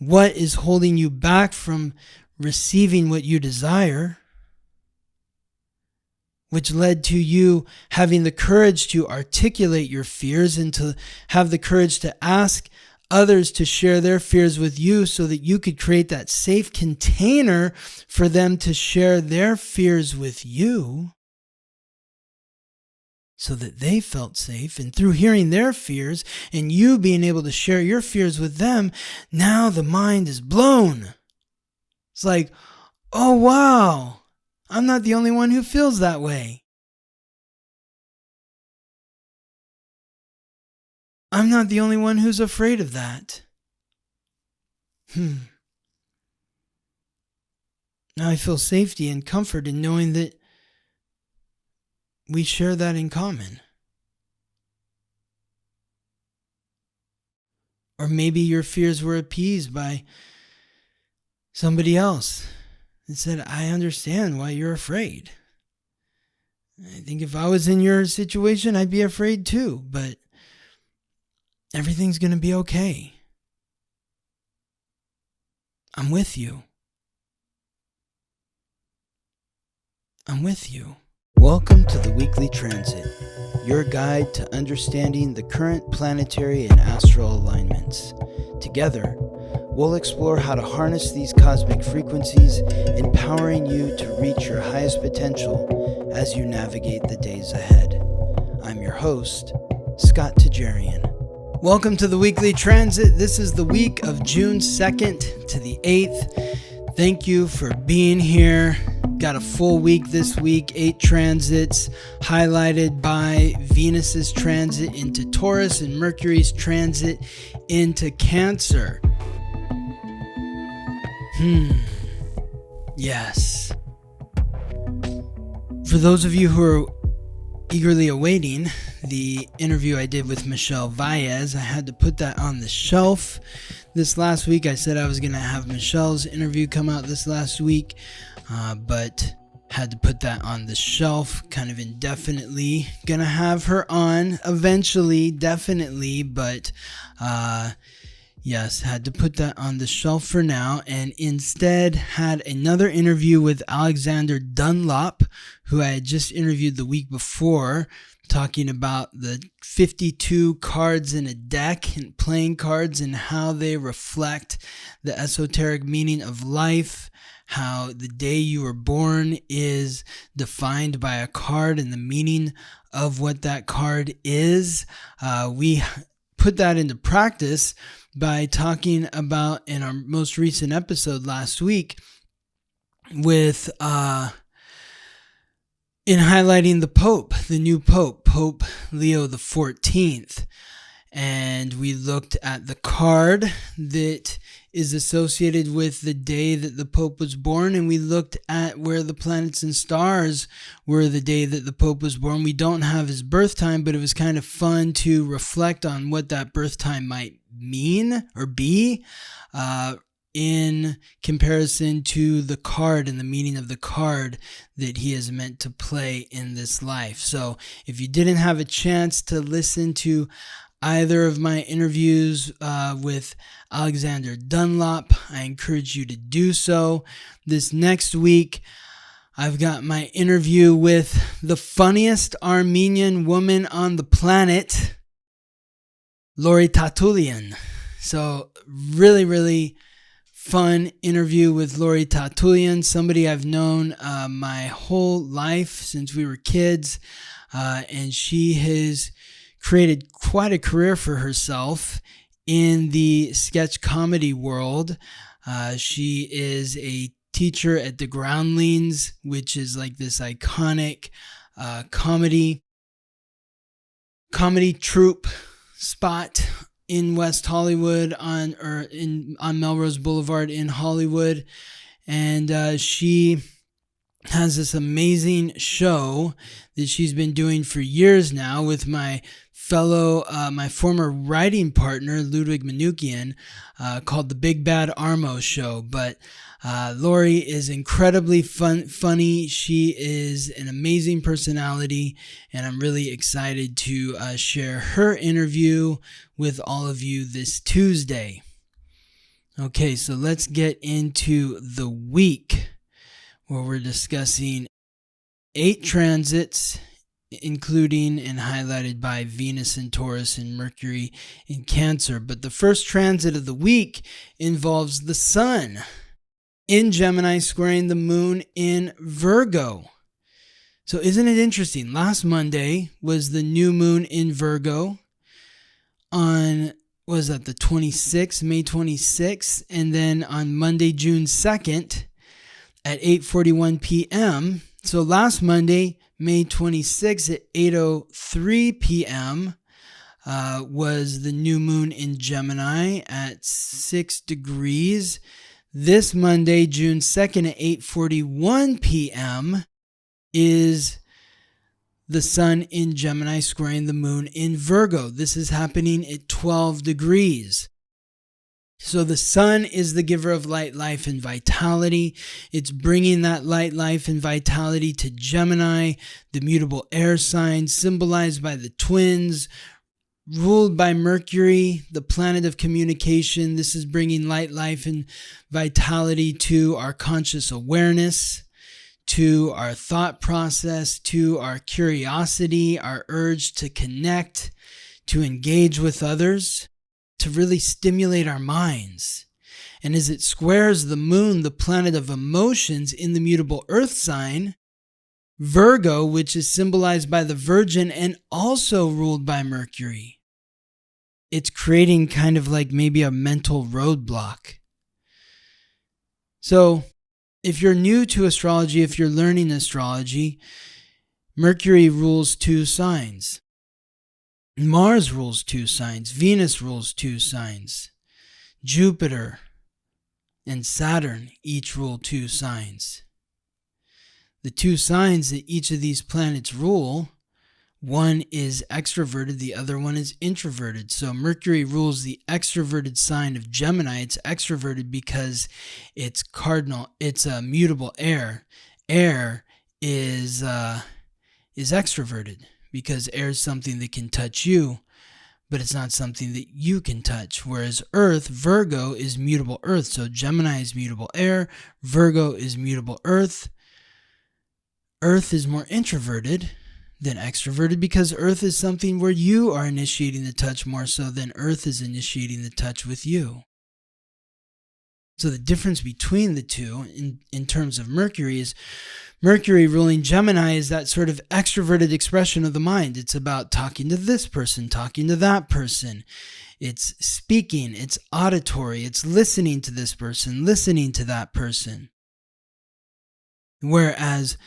What is holding you back from receiving what you desire? Which led to you having the courage to articulate your fears and to have the courage to ask others to share their fears with you so that you could create that safe container for them to share their fears with you so that they felt safe. And through hearing their fears and you being able to share your fears with them, now the mind is blown. It's like, oh wow, I'm not the only one who feels that way. I'm not the only one who's afraid of that. Now I feel safety and comfort in knowing that we share that in common. Or maybe your fears were appeased by somebody else and said, I understand why you're afraid. I think if I was in your situation, I'd be afraid too, but everything's going to be okay. I'm with you. I'm with you. Welcome to the Weekly Transit, your guide to understanding the current planetary and astral alignments. Together, we'll explore how to harness these cosmic frequencies, empowering you to reach your highest potential as you navigate the days ahead. I'm your host, Scott Tajarian. Welcome to the Weekly Transit. This is the week of June 2nd to the 8th. Thank you for being here. Got a full week this week, 8 transits, highlighted by Venus's transit into Taurus and Mercury's transit into Cancer. Yes. For those of you who are eagerly awaiting the interview I did with Michelle Valles, I had to put that on the shelf this last week. I said I was going to have Michelle's interview come out this last week, but had to put that on the shelf kind of indefinitely. Gonna have her on eventually, definitely, but yes, had to put that on the shelf for now, and instead had another interview with Alexander Dunlop, who I had just interviewed the week before, talking about the 52 cards in a deck and playing cards and how they reflect the esoteric meaning of life, how the day you were born is defined by a card and the meaning of what that card is. We put that into practice by talking about in our most recent episode last week with in highlighting the Pope, the new Pope, Pope Leo the 14th. And we looked at the card that is associated with the day that the Pope was born, and we looked at where the planets and stars were the day that the Pope was born. We don't have his birth time, but it was kind of fun to reflect on what that birth time might mean or be in comparison to the card and the meaning of the card that he is meant to play in this life. So if you didn't have a chance to listen to either of my interviews with Alexander Dunlop, I encourage you to do so. This next week, I've got my interview with the funniest Armenian woman on the planet, Lori Tatulian. So really, really fun interview with Lori Tatulian, somebody I've known my whole life since we were kids, and she has created quite a career for herself in the sketch comedy world. She is a teacher at the Groundlings, which is like this iconic comedy troupe spot in West Hollywood on Melrose Boulevard in Hollywood. And she has this amazing show that she's been doing for years now with my former writing partner, Ludwig Manukian, called The Big Bad Armo Show. But Lori is incredibly funny. She is an amazing personality, and I'm really excited to share her interview with all of you this Tuesday. Okay, so let's get into the week where we're discussing 8 transits, including and highlighted by Venus in Taurus and Mercury in Cancer. But the first transit of the week involves the Sun in Gemini squaring the Moon in Virgo. So isn't it interesting? Last Monday was the new moon in Virgo on, was that the 26th, May 26th? And then on Monday, June 2nd at 8:41 p.m. So last Monday, May 26th at 8:03 p.m. Was the new moon in Gemini at 6 degrees. This Monday, June 2nd at 8:41 p.m. is the Sun in Gemini squaring the Moon in Virgo. This is happening at 12 degrees. So the Sun is the giver of light, life, and vitality. It's bringing that light, life, and vitality to Gemini, the mutable air sign, symbolized by the twins, ruled by Mercury, the planet of communication. This is bringing light, life, and vitality to our conscious awareness, to our thought process, to our curiosity, our urge to connect, to engage with others, to really stimulate our minds. And as it squares the moon, the planet of emotions, in the mutable earth sign, Virgo, which is symbolized by the Virgin and also ruled by Mercury, it's creating kind of like maybe a mental roadblock. So if you're new to astrology, if you're learning astrology, Mercury rules 2 signs. Mars rules 2 signs. Venus rules 2 signs. Jupiter and Saturn each rule 2 signs. The 2 signs that each of these planets rule, one is extroverted, the other one is introverted. So Mercury rules the extroverted sign of Gemini. It's extroverted because it's cardinal, it's a mutable air. Air is extroverted because air is something that can touch you, but it's not something that you can touch. Whereas Earth, Virgo, is mutable earth. So Gemini is mutable air, Virgo is mutable earth. Earth is more introverted than extroverted because Earth is something where you are initiating the touch more so than Earth is initiating the touch with you. So the difference between the two in terms of Mercury is Mercury ruling Gemini is that sort of extroverted expression of the mind. It's about talking to this person, talking to that person. It's speaking, it's auditory, it's listening to this person, listening to that person. Whereas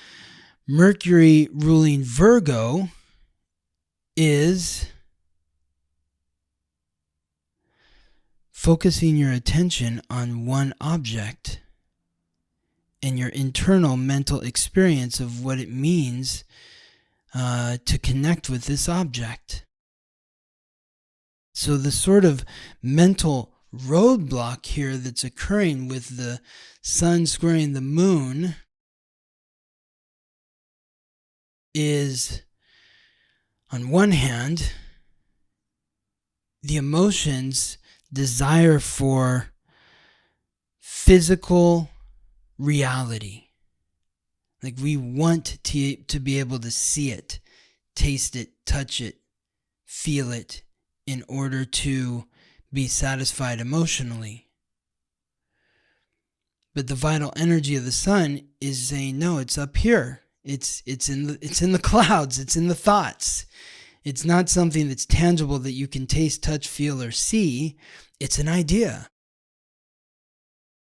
Mercury ruling Virgo is focusing your attention on one object and your internal mental experience of what it means to connect with this object. So the sort of mental roadblock here that's occurring with the Sun squaring the Moon is, on one hand, the emotions desire for physical reality. Like we want to be able to see it, taste it, touch it, feel it in order to be satisfied emotionally. But the vital energy of the Sun is saying, no, it's up here. It's in the clouds. It's in the thoughts. It's not something that's tangible that you can taste, touch, feel, or see. It's an idea.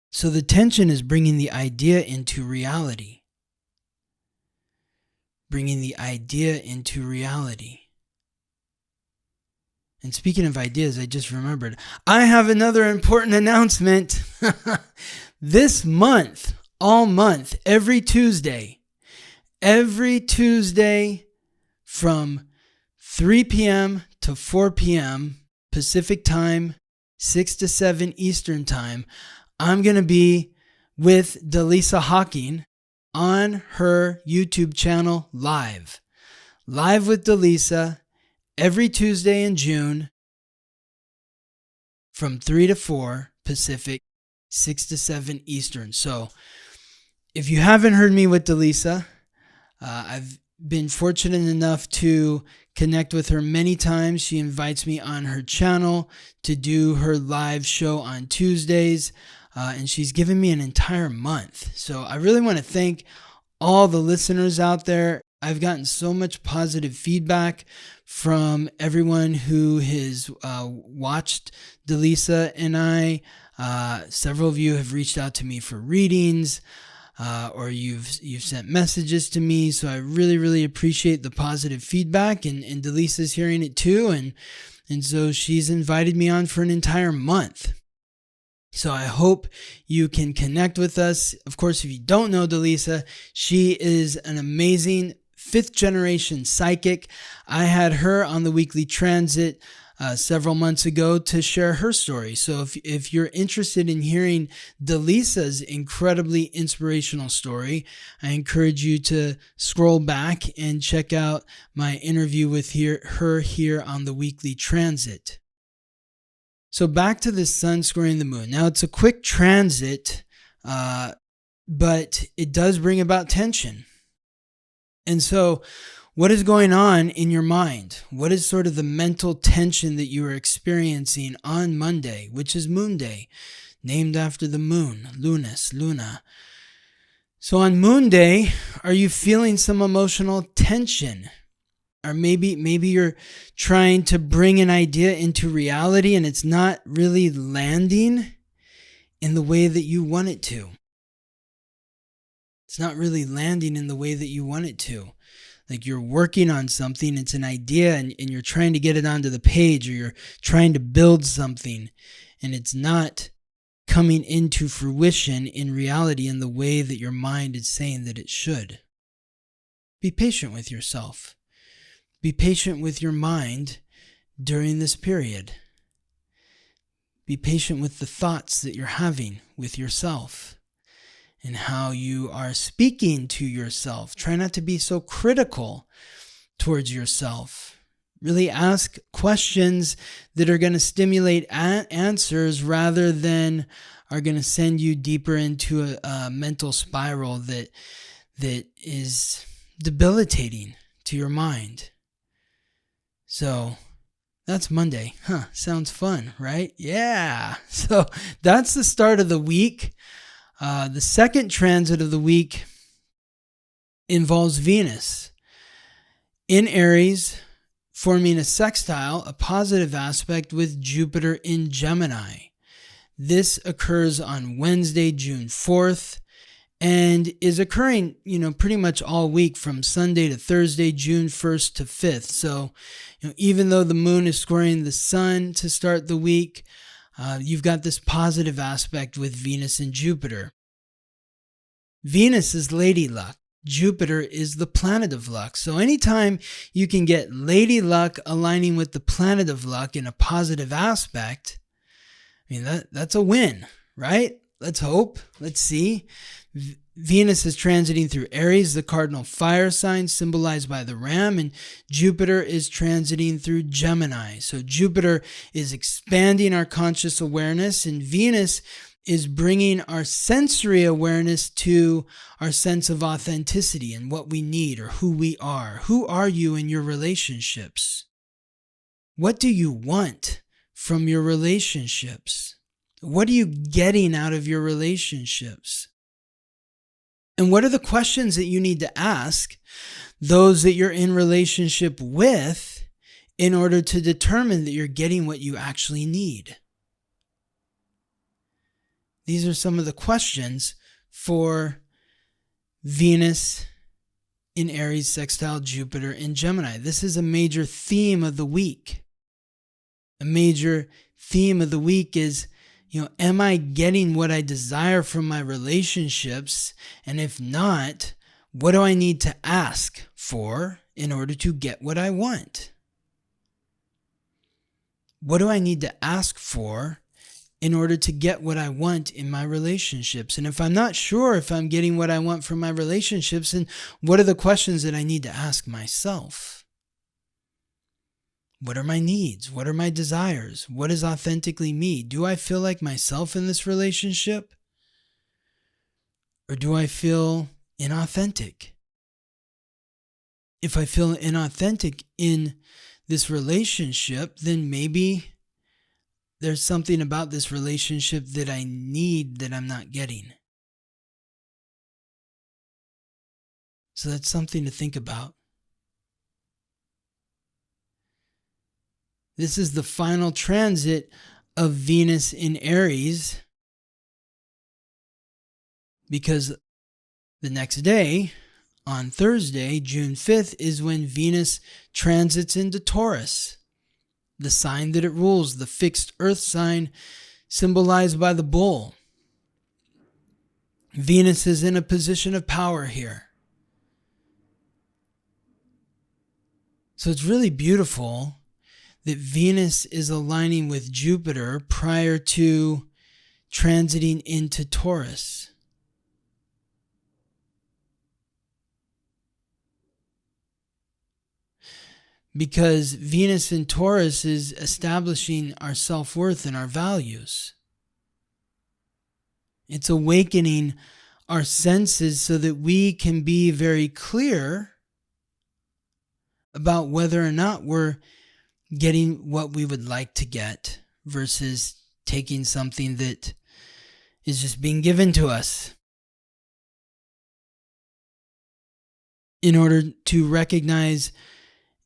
So the tension is bringing the idea into reality. Bringing the idea into reality. And speaking of ideas, I just remembered, I have another important announcement. This month, all month, every Tuesday from 3 p.m. to 4 p.m. Pacific time, 6 to 7 Eastern time, I'm going to be with Delisa Hawking on her YouTube channel live. Live with Delisa every Tuesday in June from 3 to 4 Pacific 6 to 7 Eastern. So if you haven't heard me with Delisa, I've been fortunate enough to connect with her many times. She invites me on her channel to do her live show on Tuesdays, and she's given me an entire month. So I really want to thank all the listeners out there. I've gotten so much positive feedback from everyone who has watched Delisa and I. Several of you have reached out to me for readings, or you've sent messages to me. So I really, really appreciate the positive feedback, and Delisa's hearing it too. And so she's invited me on for an entire month. So I hope you can connect with us. Of course, if you don't know Delisa, she is an amazing 5th generation psychic. I had her on the weekly transit several months ago to share her story. So if you're interested in hearing Delisa's incredibly inspirational story, I encourage you to scroll back and check out my interview with her here on the weekly transit. So back to the sun squaring the moon. Now it's a quick transit, but it does bring about tension. And so what is going on in your mind? What is sort of the mental tension that you are experiencing on Monday, which is Moon Day, named after the moon, Lunas, Luna. So on Moon Day, are you feeling some emotional tension? Or maybe you're trying to bring an idea into reality and it's not really landing in the way that you want it to. It's not really landing in the way that you want it to. Like you're working on something, it's an idea, and you're trying to get it onto the page, or you're trying to build something, and it's not coming into fruition in reality in the way that your mind is saying that it should. Be patient with yourself. Be patient with your mind during this period. Be patient with the thoughts that you're having with yourself and how you are speaking to yourself. Try not to be so critical towards yourself. Really ask questions that are going to stimulate answers rather than are going to send you deeper into a mental spiral that is debilitating to your mind. So that's Monday. Sounds fun, right? Yeah. So that's the start of the week. The second transit of the week involves Venus in Aries, forming a sextile, a positive aspect with Jupiter in Gemini. This occurs on Wednesday, June 4th, and is occurring, pretty much all week from Sunday to Thursday, June 1st to 5th. So, even though the moon is squaring the sun to start the week, you've got this positive aspect with Venus and Jupiter. Venus is lady luck. Jupiter is the planet of luck. So anytime you can get lady luck aligning with the planet of luck in a positive aspect, that's a win, right? Let's hope. Let's see. Venus is transiting through Aries, the cardinal fire sign symbolized by the ram, and Jupiter is transiting through Gemini. So Jupiter is expanding our conscious awareness, and Venus is bringing our sensory awareness to our sense of authenticity and what we need or who we are. Who are you in your relationships? What do you want from your relationships? What are you getting out of your relationships? And what are the questions that you need to ask those that you're in relationship with in order to determine that you're getting what you actually need? These are some of the questions for Venus in Aries, sextile Jupiter in Gemini. This is a major theme of the week. A major theme of the week is, am I getting what I desire from my relationships? And if not, what do I need to ask for in order to get what I want? What do I need to ask for in order to get what I want in my relationships? And if I'm not sure if I'm getting what I want from my relationships, then what are the questions that I need to ask myself? What are my needs? What are my desires? What is authentically me? Do I feel like myself in this relationship? Or do I feel inauthentic? If I feel inauthentic in this relationship, then maybe there's something about this relationship that I need that I'm not getting. So that's something to think about. This is the final transit of Venus in Aries, because the next day, on Thursday, June 5th, is when Venus transits into Taurus, the sign that it rules, the fixed earth sign symbolized by the bull. Venus is in a position of power here. So it's really beautiful that Venus is aligning with Jupiter prior to transiting into Taurus. Because Venus in Taurus is establishing our self-worth and our values. It's awakening our senses so that we can be very clear about whether or not we're getting what we would like to get versus taking something that is just being given to us. In order to recognize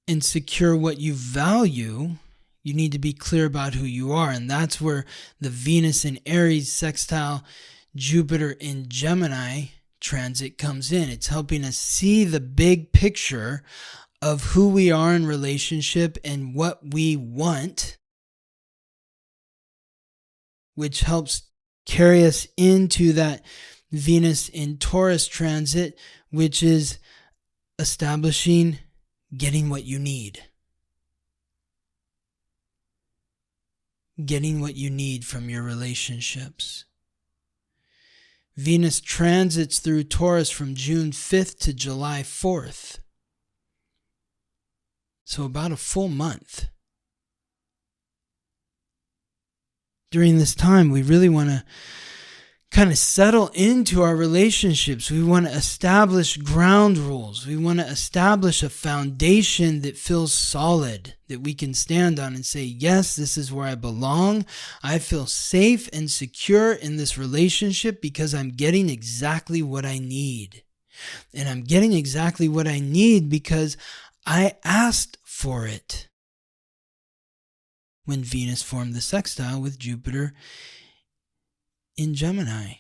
and secure what you value, you need to be clear about who you are. And that's where the Venus in Aries sextile Jupiter in Gemini transit comes in. It's helping us see the big picture of who we are in relationship and what we want, which helps carry us into that Venus in Taurus transit, which is establishing getting what you need. Getting what you need from your relationships. Venus transits through Taurus from June 5th to July 4th. So about a full month. During this time, we really want to kind of settle into our relationships. We want to establish ground rules. We want to establish a foundation that feels solid, that we can stand on and say, yes, this is where I belong. I feel safe and secure in this relationship because I'm getting exactly what I need. And I'm getting exactly what I need because I asked for it. When Venus formed the sextile with Jupiter in Gemini,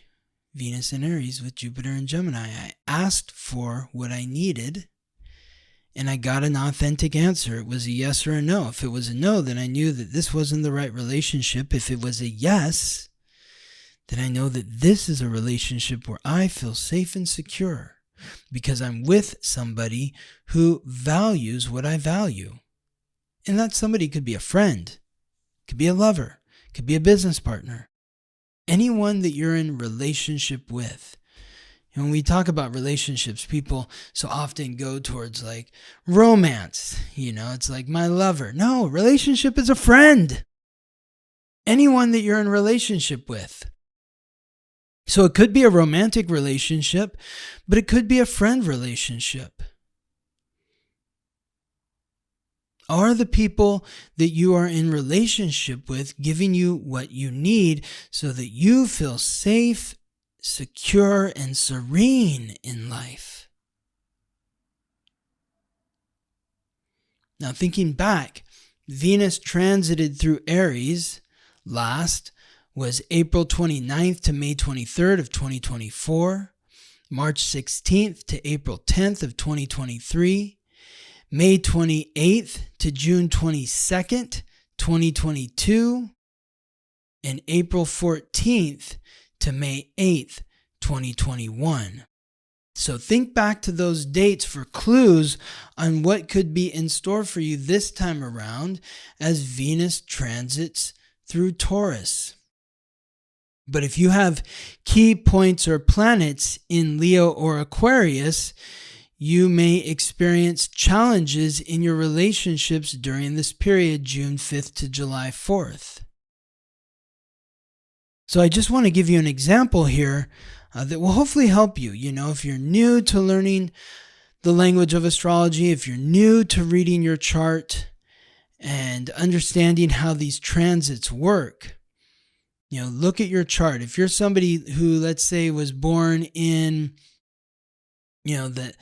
Venus in Aries with Jupiter in Gemini, I asked for what I needed and I got an authentic answer. It was a yes or a no. If it was a no, then I knew that this wasn't the right relationship. If it was a yes, then I know that this is a relationship where I feel safe and secure because I'm with somebody who values what I value. And that somebody could be a friend, could be a lover, could be a business partner. Anyone that you're in relationship with. And when we talk about relationships, people so often go towards like romance. It's like my lover. No, relationship is a friend. Anyone that you're in relationship with. So it could be a romantic relationship, but it could be a friend relationship. Are the people that you are in relationship with giving you what you need so that you feel safe, secure, and serene in life? Now, thinking back, Venus transited through Aries last was April 29th to May 23rd of 2024, March 16th to April 10th of 2023, May 28th to June 22nd, 2022, and April 14th to May 8th, 2021. So think back to those dates for clues on what could be in store for you this time around as Venus transits through Taurus. But if you have key points or planets in Leo or Aquarius, you may experience challenges in your relationships during this period, June 5th to July 4th. So I just want to give you an example here that will hopefully help you. If you're new to learning the language of astrology, if you're new to reading your chart and understanding how these transits work, look at your chart. If you're somebody who, let's say, was born in, the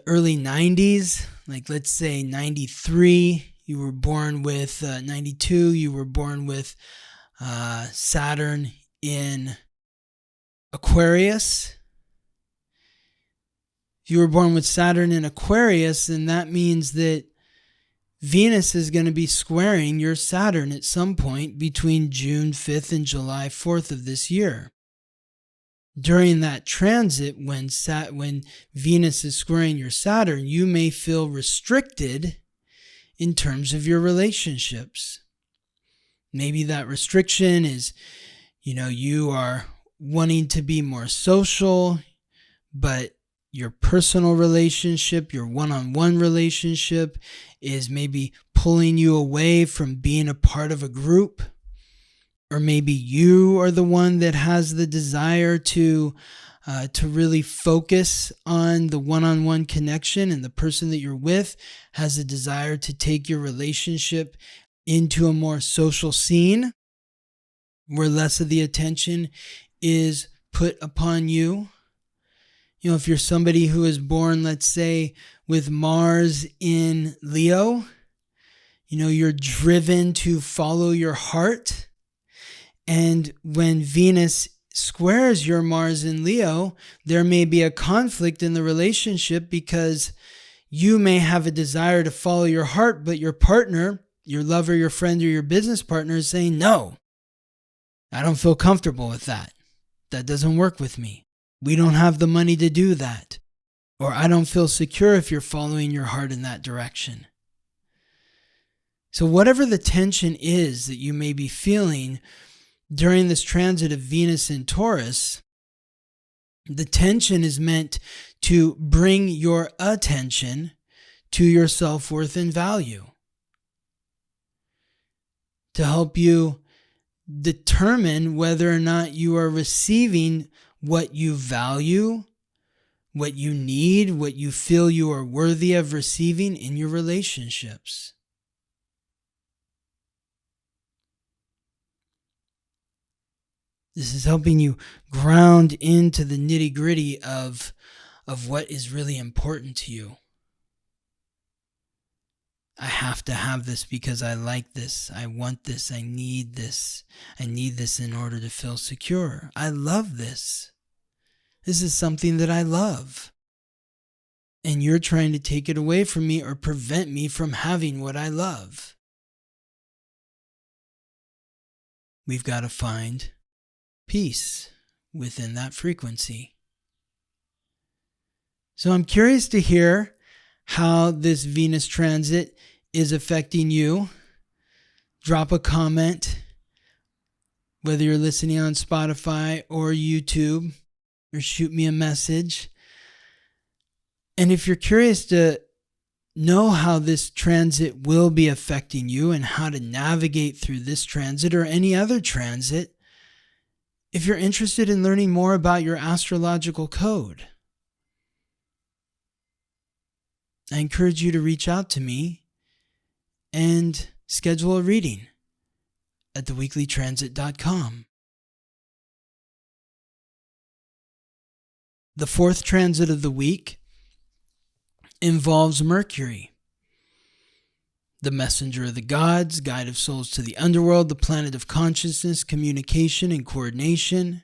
early 90s, like let's say 93, you were born with 92, you were born with Saturn in Aquarius. If you were born with Saturn in Aquarius, then that means that Venus is going to be squaring your Saturn at some point between June 5th and July 4th of this year. During that transit, when Venus is squaring your Saturn, you may feel restricted in terms of your relationships. Maybe that restriction is, you are wanting to be more social, but your personal relationship, your one-on-one relationship is maybe pulling you away from being a part of a group. Or maybe you are the one that has the desire to really focus on the one-on-one connection, and the person that you're with has a desire to take your relationship into a more social scene where less of the attention is put upon you. If you're somebody who is born, let's say, with Mars in Leo, you're driven to follow your heart. And when Venus squares your Mars in Leo, there may be a conflict in the relationship because you may have a desire to follow your heart, but your partner, your lover, your friend, or your business partner is saying, no, I don't feel comfortable with that. That doesn't work with me. We don't have the money to do that. Or I don't feel secure if you're following your heart in that direction. So whatever the tension is that you may be feeling during this transit of Venus in Taurus, the tension is meant to bring your attention to your self-worth and value, to help you determine whether or not you are receiving what you value, what you need, what you feel you are worthy of receiving in your relationships. This is helping you ground into the nitty-gritty of what is really important to you. I have to have this because I like this. I want this. I need this. I need this in order to feel secure. I love this. This is something that I love. And you're trying to take it away from me or prevent me from having what I love. We've got to find peace within that frequency. So I'm curious to hear how this Venus transit is affecting you. Drop a comment, whether you're listening on Spotify or YouTube, or shoot me a message. And if you're curious to know how this transit will be affecting you and how to navigate through this transit or any other transit, if you're interested in learning more about your astrological code, I encourage you to reach out to me and schedule a reading at theweeklytransit.com. The fourth transit of the week involves Mercury, the messenger of the gods, guide of souls to the underworld, the planet of consciousness, communication, and coordination.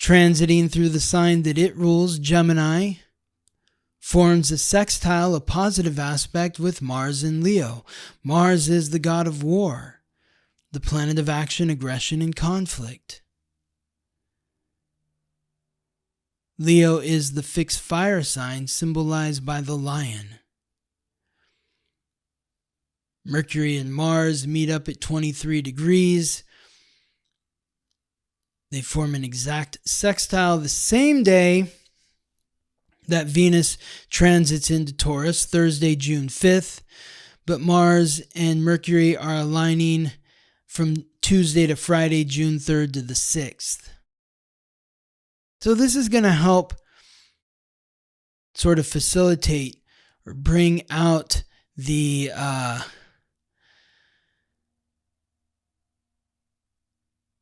Transiting through the sign that it rules, Gemini, forms a sextile, a positive aspect with Mars in Leo. Mars is the god of war, the planet of action, aggression, and conflict. Leo is the fixed fire sign symbolized by the lion. Mercury and Mars meet up at 23 degrees. They form an exact sextile the same day that Venus transits into Taurus Thursday, June 5th, but Mars and Mercury are aligning from Tuesday to Friday, June 3rd to the 6th. So this is going to help sort of facilitate or bring out the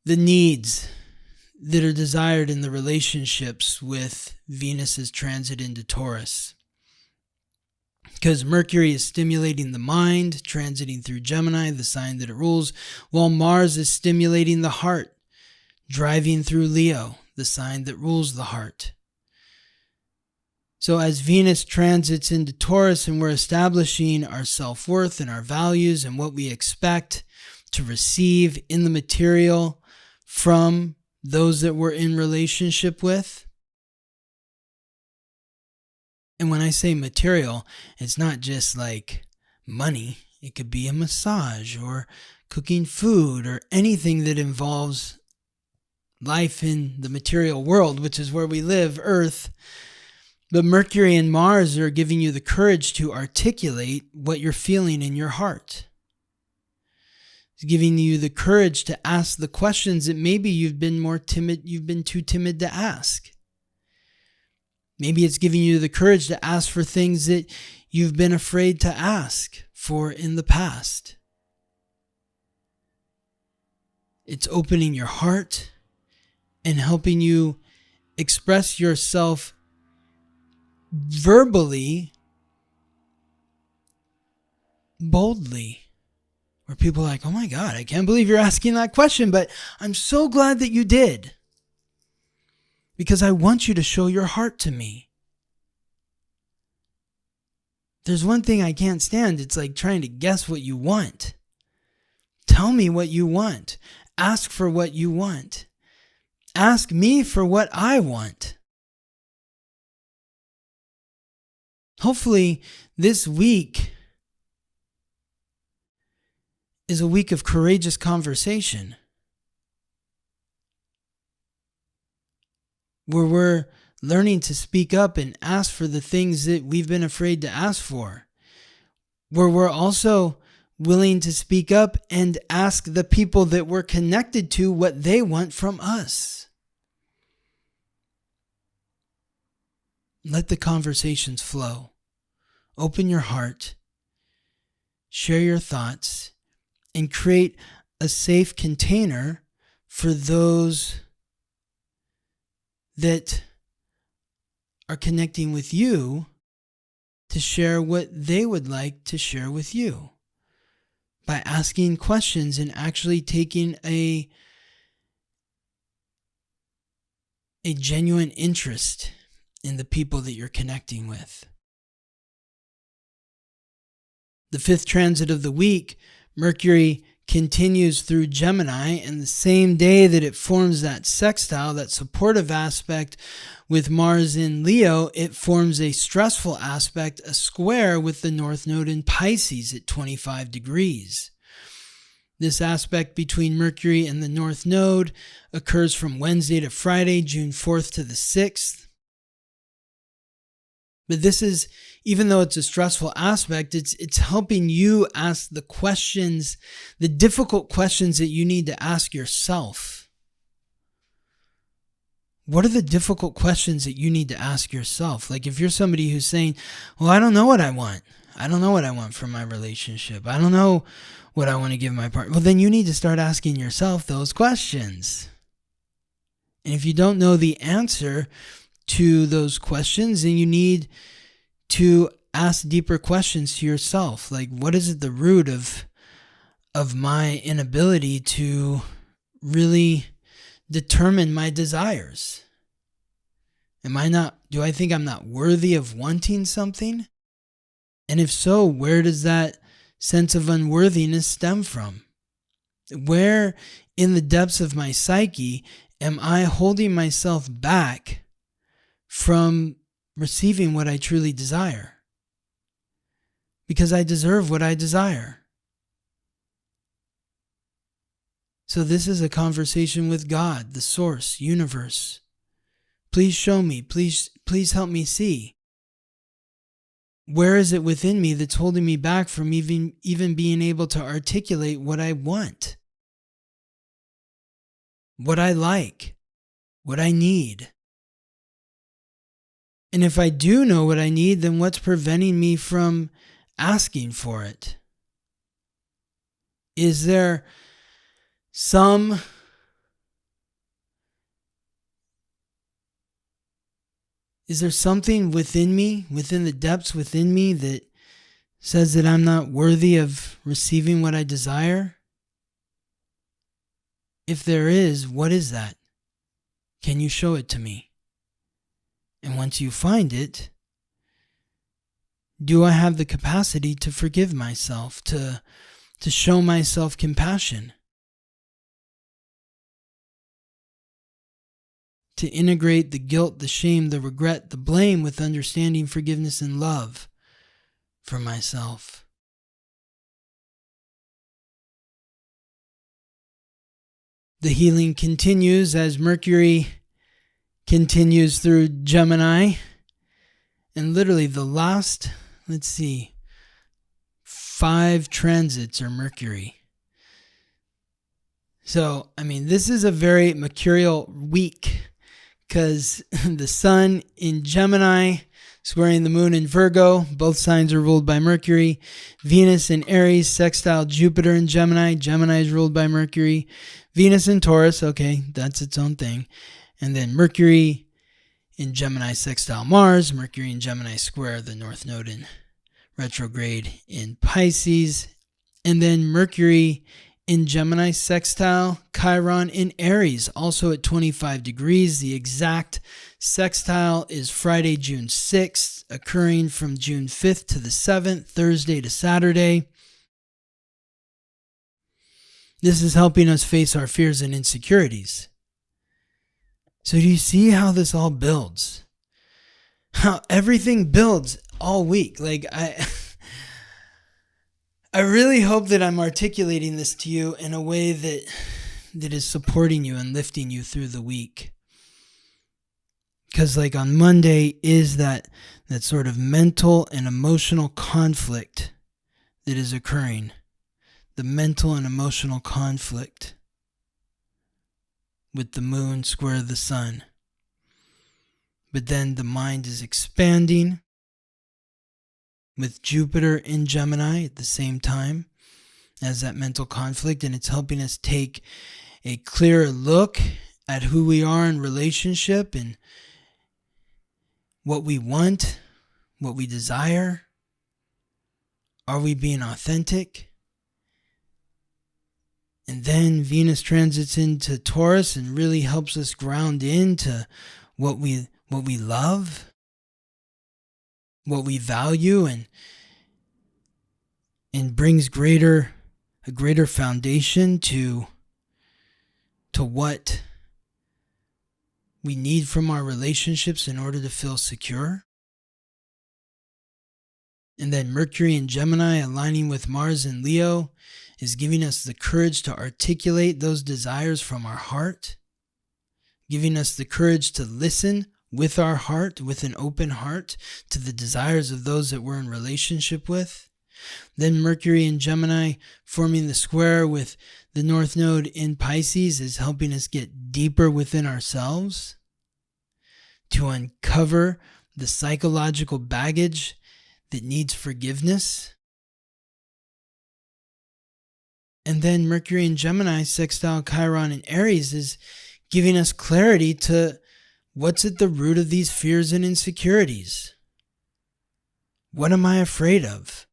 needs that are desired in the relationships with Venus's transit into Taurus. Because Mercury is stimulating the mind, transiting through Gemini, the sign that it rules, while Mars is stimulating the heart, driving through Leo, the sign that rules the heart. So as Venus transits into Taurus and we're establishing our self-worth and our values and what we expect to receive in the material from those that we're in relationship with. And when I say material, it's not just like money. It could be a massage or cooking food or anything that involves life in the material world, which is where we live, Earth. But Mercury and Mars are giving you the courage to articulate what you're feeling in your heart. It's giving you the courage to ask the questions that maybe you've been too timid to ask. Maybe it's giving you the courage to ask for things that you've been afraid to ask for in the past. It's opening your heart and helping you express yourself verbally, boldly, where people are like, oh my God, I can't believe you're asking that question, but I'm so glad that you did, because I want you to show your heart to me. There's one thing I can't stand. It's like trying to guess what you want. Tell me what you want. Ask for what you want. Ask me for what I want. Hopefully, this week is a week of courageous conversation, where we're learning to speak up and ask for the things that we've been afraid to ask for, where we're also willing to speak up and ask the people that we're connected to what they want from us. Let the conversations flow. Open your heart, share your thoughts, and create a safe container for those that are connecting with you to share what they would like to share with you, by asking questions and actually taking a genuine interest in the people that you're connecting with. The fifth transit of the week, Mercury continues through Gemini, and the same day that it forms that sextile, that supportive aspect with Mars in Leo, it forms a stressful aspect, a square with the North Node in Pisces at 25 degrees. This aspect between Mercury and the North Node occurs from Wednesday to Friday, June 4th to the 6th. But this is, even though it's a stressful aspect, it's helping you ask the questions, the difficult questions that you need to ask yourself. What are the difficult questions that you need to ask yourself? Like if you're somebody who's saying, well, I don't know what I want. I don't know what I want from my relationship. I don't know what I want to give my partner. Well, then you need to start asking yourself those questions. And if you don't know the answer to those questions, then you need to ask deeper questions to yourself. Like, what is at the root of my inability to really determine my desires? Do I think I'm not worthy of wanting something? And if so, where does that sense of unworthiness stem from? Where in the depths of my psyche am I holding myself back from receiving what I truly desire? Because I deserve what I desire. So this is a conversation with God, the source, universe, Please show me. Please help me see. Where is it within me that's holding me back from even being able to articulate what I want? What I like? What I need? And if I do know what I need, then what's preventing me from asking for it? Is there something within me, within the depths within me, that says that I'm not worthy of receiving what I desire? If there is, what is that? Can you show it to me? And once you find it, do I have the capacity to forgive myself, to show myself compassion, to integrate the guilt, the shame, the regret, the blame with understanding, forgiveness, and love for myself? The healing continues as Mercury continues through Gemini. And literally the last, 5 transits are Mercury. So, this is a very mercurial week because the Sun in Gemini squaring the Moon in Virgo. Both signs are ruled by Mercury. Venus in Aries, sextile Jupiter in Gemini. Gemini is ruled by Mercury. Venus in Taurus, okay, that's its own thing. And then Mercury in Gemini sextile Mars. Mercury in Gemini square the North Node in retrograde in Pisces. And then Mercury in Gemini sextile Chiron in Aries, also at 25 degrees. The exact sextile is Friday, June 6th, occurring from June 5th to the 7th, Thursday to Saturday. This is helping us face our fears and insecurities. So do you see how this all builds? How everything builds all week. I really hope that I'm articulating this to you in a way that is supporting you and lifting you through the week. Because on Monday is that sort of mental and emotional conflict that is occurring. The mental and emotional conflict with the moon square the sun. But then the mind is expanding with Jupiter in Gemini at the same time as that mental conflict, and it's helping us take a clearer look at who we are in relationship and what we want, what we desire. Are we being authentic? And then Venus transits into Taurus and really helps us ground into what we love, what we value, and brings a greater foundation to what we need from our relationships in order to feel secure. And then Mercury in Gemini aligning with Mars in Leo is giving us the courage to articulate those desires from our heart, giving us the courage to listen with our heart, with an open heart, to the desires of those that we're in relationship with. Then Mercury in Gemini forming the square with the North Node in Pisces is helping us get deeper within ourselves to uncover the psychological baggage that needs forgiveness. And then Mercury in Gemini, sextile Chiron in Aries, is giving us clarity to what's at the root of these fears and insecurities. What am I afraid of?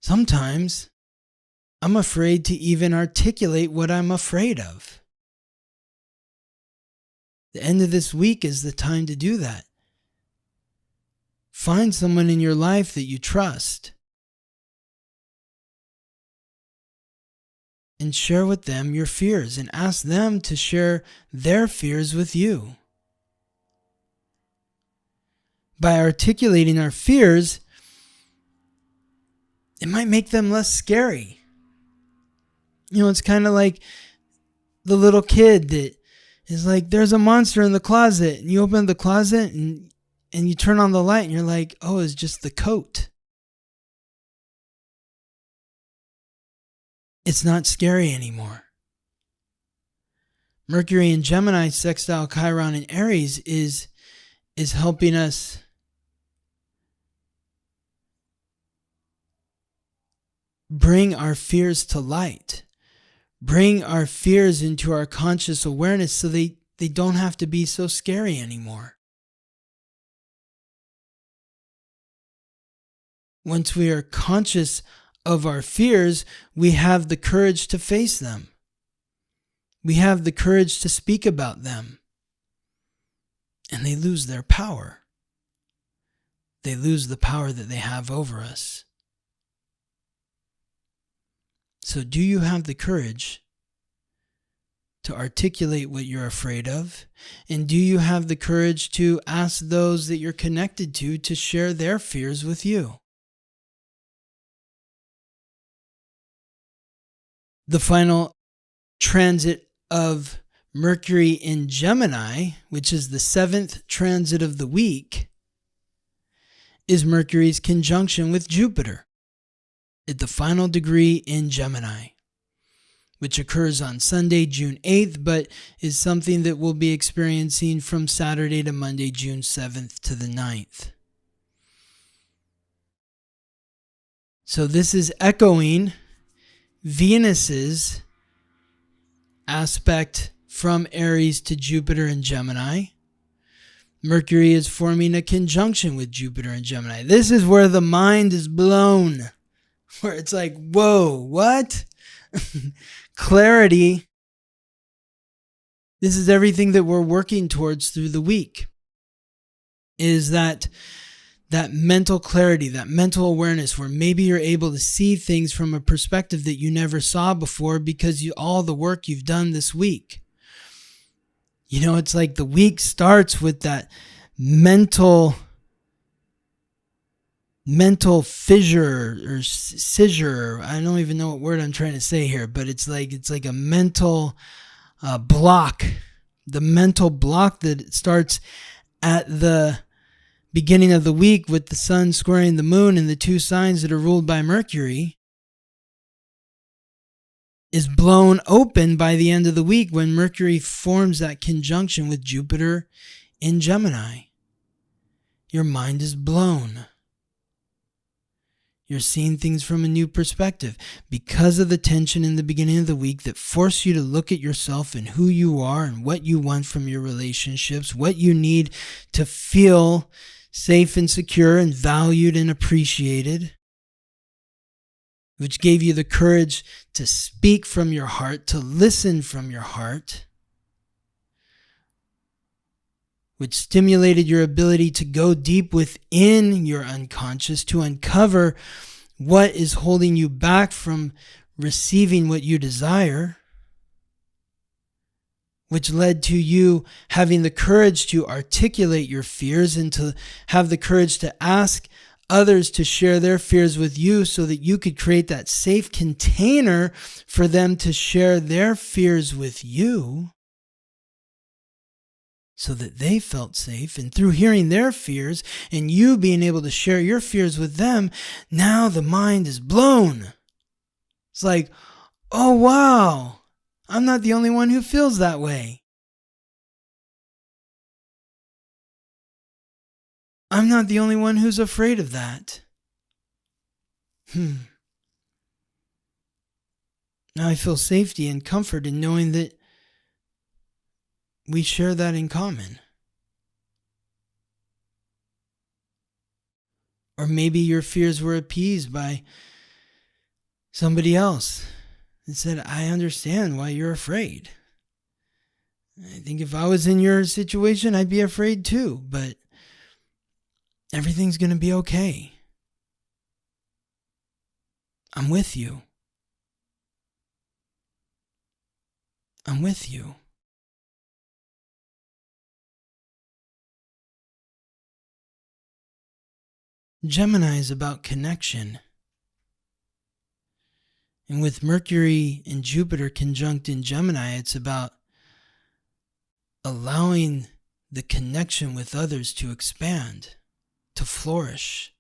Sometimes I'm afraid to even articulate what I'm afraid of. The end of this week is the time to do that. Find someone in your life that you trust and share with them your fears and ask them to share their fears with you. By articulating our fears, it might make them less scary. It's kind of like the little kid that It's like there's a monster in the closet, and you open the closet and you turn on the light and you're like, oh, it's just the coat. It's not scary anymore. Mercury in Gemini, sextile Chiron in Aries is helping us bring our fears to light. Bring our fears into our conscious awareness so they don't have to be so scary anymore. Once we are conscious of our fears, we have the courage to face them. We have the courage to speak about them. And they lose their power. They lose the power that they have over us. So do you have the courage to articulate what you're afraid of? And do you have the courage to ask those that you're connected to share their fears with you? The final transit of Mercury in Gemini, which is the 7th transit of the week, is Mercury's conjunction with Jupiter at the final degree in Gemini, which occurs on Sunday, June 8th, but is something that we'll be experiencing from Saturday to Monday, June 7th to the 9th. So this is echoing Venus's aspect from Aries to Jupiter in Gemini. Mercury is forming a conjunction with Jupiter in Gemini. This is where the mind is blown, where it's like, whoa, what? Clarity. This is everything that we're working towards through the week, is that mental clarity, that mental awareness where maybe you're able to see things from a perspective that you never saw before because all the work you've done this week. You know, it's like the week starts with that mental fissure or scissure. I don't even know what word I'm trying to say here, but it's like a mental block. The mental block that starts at the beginning of the week with the sun squaring the moon and the two signs that are ruled by Mercury is blown open by the end of the week when Mercury forms that conjunction with Jupiter in Gemini. Your mind is blown. You're seeing things from a new perspective because of the tension in the beginning of the week that force you to look at yourself and who you are and what you want from your relationships, what you need to feel safe and secure and valued and appreciated, which gave you the courage to speak from your heart, to listen from your heart, which stimulated your ability to go deep within your unconscious to uncover what is holding you back from receiving what you desire, which led to you having the courage to articulate your fears and to have the courage to ask others to share their fears with you so that you could create that safe container for them to share their fears with you so that they felt safe. And through hearing their fears and you being able to share your fears with them, now the mind is blown. It's like, oh wow, I'm not the only one who feels that way. I'm not the only one who's afraid of that. Now I feel safety and comfort in knowing that we share that in common. Or maybe your fears were appeased by somebody else and said, I understand why you're afraid. I think if I was in your situation, I'd be afraid too, but everything's going to be okay. I'm with you. I'm with you. Gemini is about connection. And with Mercury and Jupiter conjunct in Gemini, it's about allowing the connection with others to expand, to flourish.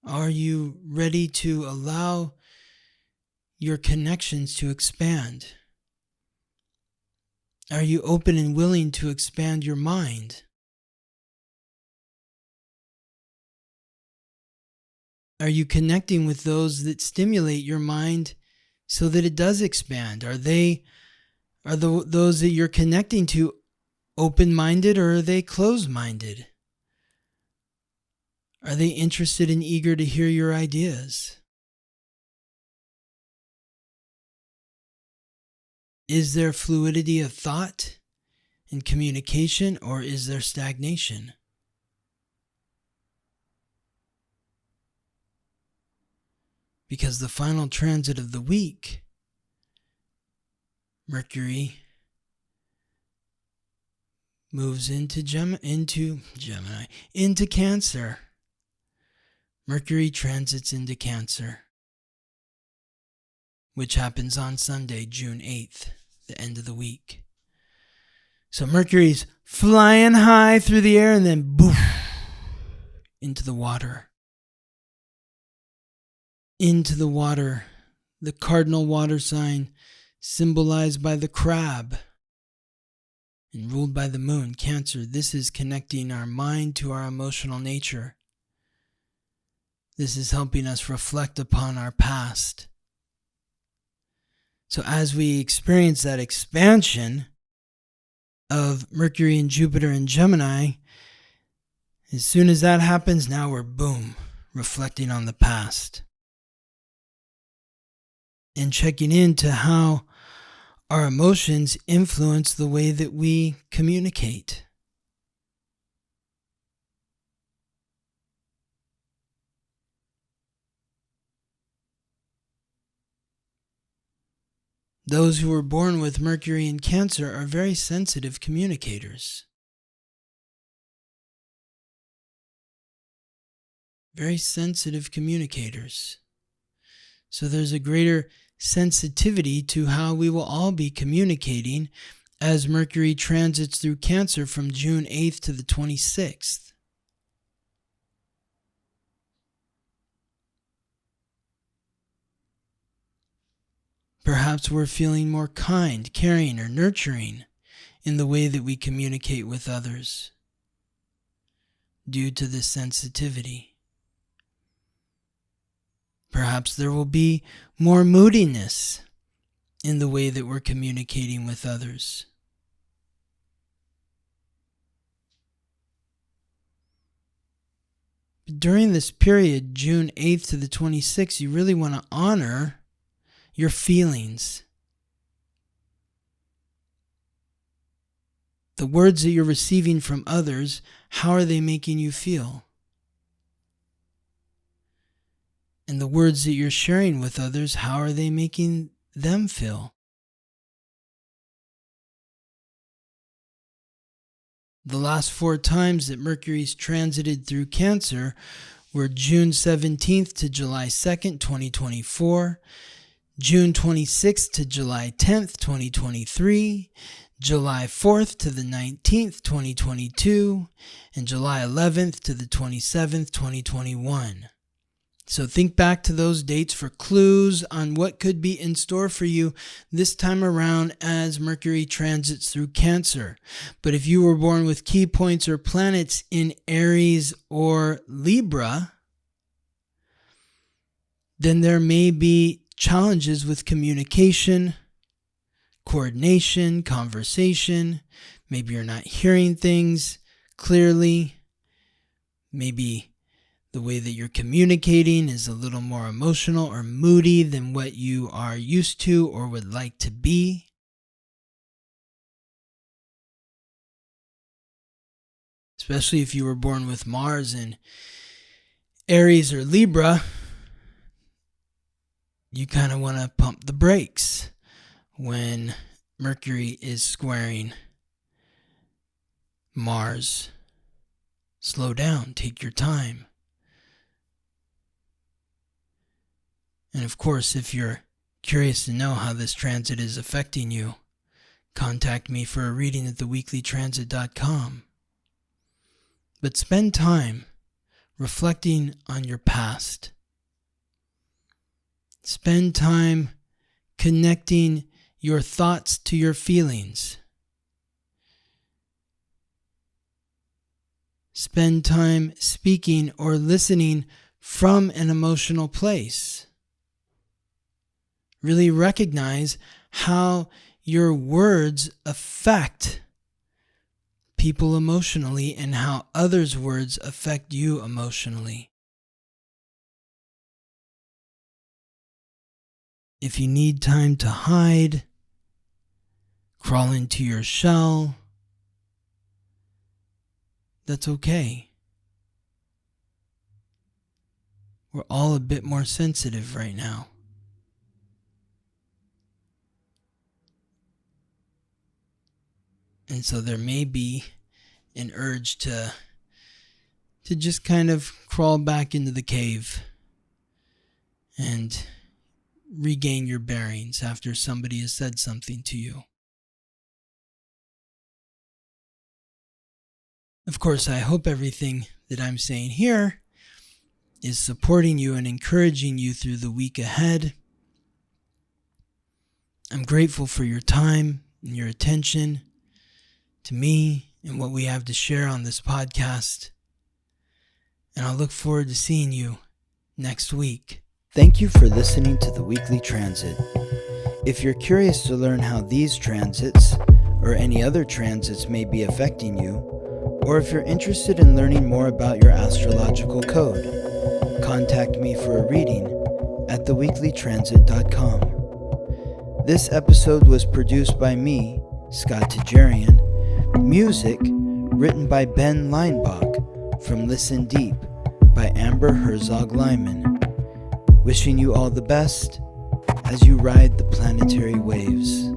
Are you ready to allow your connections to expand? Are you open and willing to expand your mind? Are you connecting with those that stimulate your mind so that it does expand? Are those that you're connecting to open-minded, or are they closed-minded? Are they interested and eager to hear your ideas? Is there fluidity of thought and communication, or is there stagnation? Because the final transit of the week, Mercury moves into Gemini, into Cancer. Mercury transits into Cancer, which happens on Sunday, June 8th, the end of the week. So Mercury's flying high through the air and then boof, into the water. Into the water, the cardinal water sign symbolized by the crab and ruled by the moon, Cancer. This is connecting our mind to our emotional nature. This is helping us reflect upon our past. So as we experience that expansion of Mercury and Jupiter and Gemini, as soon as that happens, now we're boom, reflecting on the past. And checking into how our emotions influence the way that we communicate. Those who were born with Mercury in Cancer are very sensitive communicators. Very sensitive communicators. So there's a greater sensitivity to how we will all be communicating as Mercury transits through Cancer from June 8th to the 26th. Perhaps we're feeling more kind, caring, or nurturing in the way that we communicate with others due to this sensitivity. Perhaps there will be more moodiness in the way that we're communicating with others. But during this period, June 8th to the 26th, you really want to honor your feelings. The words that you're receiving from others, how are they making you feel? And the words that you're sharing with others, how are they making them feel? The last 4 times that Mercury's transited through Cancer were June 17th to July 2nd, 2024, June 26th to July 10th, 2023, July 4th to the 19th, 2022, and July 11th to the 27th, 2021. So think back to those dates for clues on what could be in store for you this time around as Mercury transits through Cancer. But if you were born with key points or planets in Aries or Libra, then there may be challenges with communication, coordination, conversation. Maybe you're not hearing things clearly. Maybe the way that you're communicating is a little more emotional or moody than what you are used to or would like to be. Especially if you were born with Mars in Aries or Libra, you kind of want to pump the brakes when Mercury is squaring Mars. Slow down, take your time. And of course, if you're curious to know how this transit is affecting you, contact me for a reading at theweeklytransit.com. But spend time reflecting on your past. Spend time connecting your thoughts to your feelings. Spend time speaking or listening from an emotional place. Really recognize how your words affect people emotionally and how others' words affect you emotionally. If you need time to hide, crawl into your shell, that's okay. We're all a bit more sensitive right now. And so there may be an urge to just kind of crawl back into the cave and regain your bearings after somebody has said something to you. Of course, I hope everything that I'm saying here is supporting you and encouraging you through the week ahead. I'm grateful for your time and your attention to me and what we have to share on this podcast. And I'll look forward to seeing you next week. Thank you for listening to the Weekly Transit. If you're curious to learn how these transits or any other transits may be affecting you, or if you're interested in learning more about your astrological code, contact me for a reading at theweeklytransit.com. This episode was produced by me, Scott Tajarian. Music written by Ben Leinbach from Listen Deep by Amber Herzog Lyman. Wishing you all the best as you ride the planetary waves.